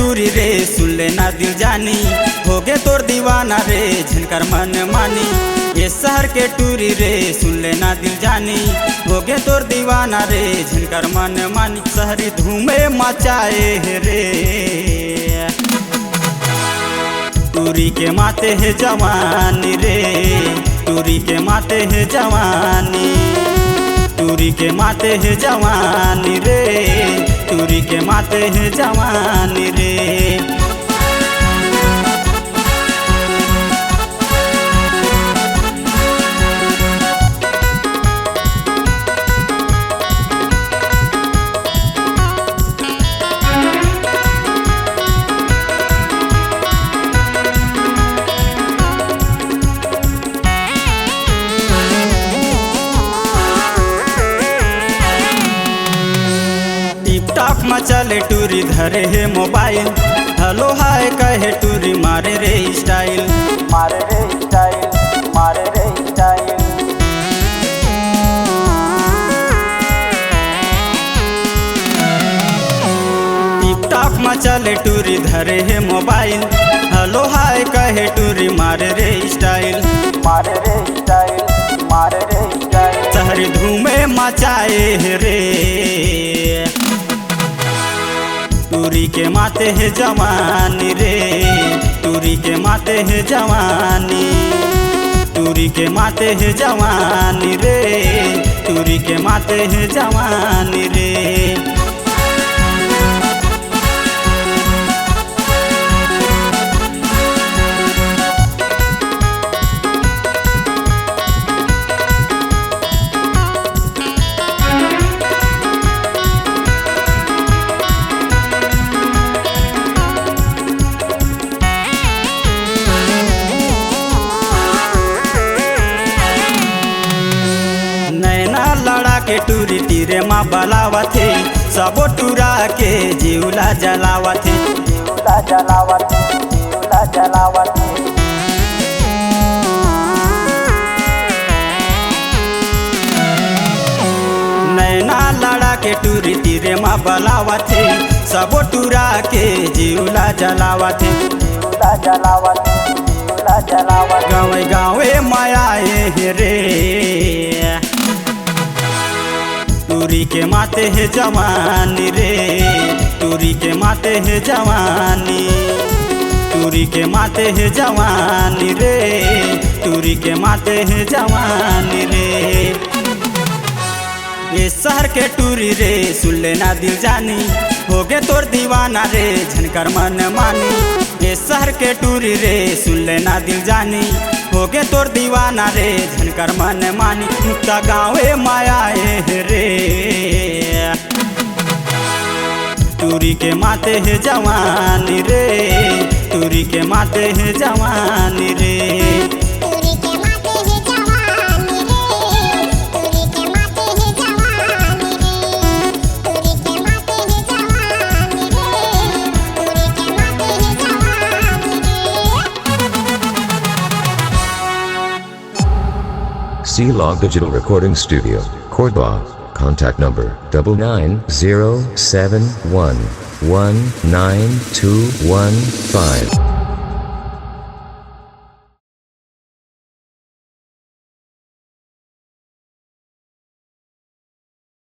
टूरी रे सुन लेना दिल जानी, हो गे तोर दीवाना रे झनकर मन मानी। ये शहर के टूरी रे सुन लेना दिल जानी, हो गे तोर दीवाना रे झनकर मन मानी। शहरी धूमे मचाए रे टूरी के माते है जवानी रे, टूरी के माते है जवानी, टूरी के माते है जवानी रे, टूरी के माते है जवानी रे। टिकटॉक में चले टूरी धरे है मोबाइल, हेलो हाय कहे टूरी मारे रे स्टाइल, मारे रे स्टाइल, मारे रे स्टाइल। टिकटॉक में चले टूरी धरे है मोबाइल, हेलो हाय कहे टूरी मारे रे स्टाइल, मारे रे स्टाइल, मारे रे स्टाइल। शहरी धूमे मचाए रे टूरी के माते है जवानी रे, टूरी के माते है जवानी, टूरी के माते है जवानी रे, टूरी के माते है जवानी रे। के टूरी तीरे माँ बलावथे, सबो टूरा के जीवला जलावथे, जीवला जलावथे, जीवला जलावथे। नैना लड़ा के टूरी तीरे माँ बलावथे, सबो टूरा के जीवला जलावथे, जीवला जलावथे, जीवला जलावथे। गाँवे गाँवे मायाए रे टूरी के माते है जवानी रे, टूरी के माते है जवानी, टूरी के माते है जवानी रे, टूरी के माते है जवानी रे। ये शहर के टूरी रे सुन लेना दिल जानी, हो गे तोर दीवाना रे झनकर मन मानी। ये शहर के टूरी रे सुन लेना दिल जानी, हो गे तोर दीवाना रे झनकर मन मानी। मुक्ता गाँवे मायाए रे टूरी के माते है जवानी रे, टूरी के माते है जवानी रे। C-Log Digital Recording Studio, Cordoba. Contact number 99071192215.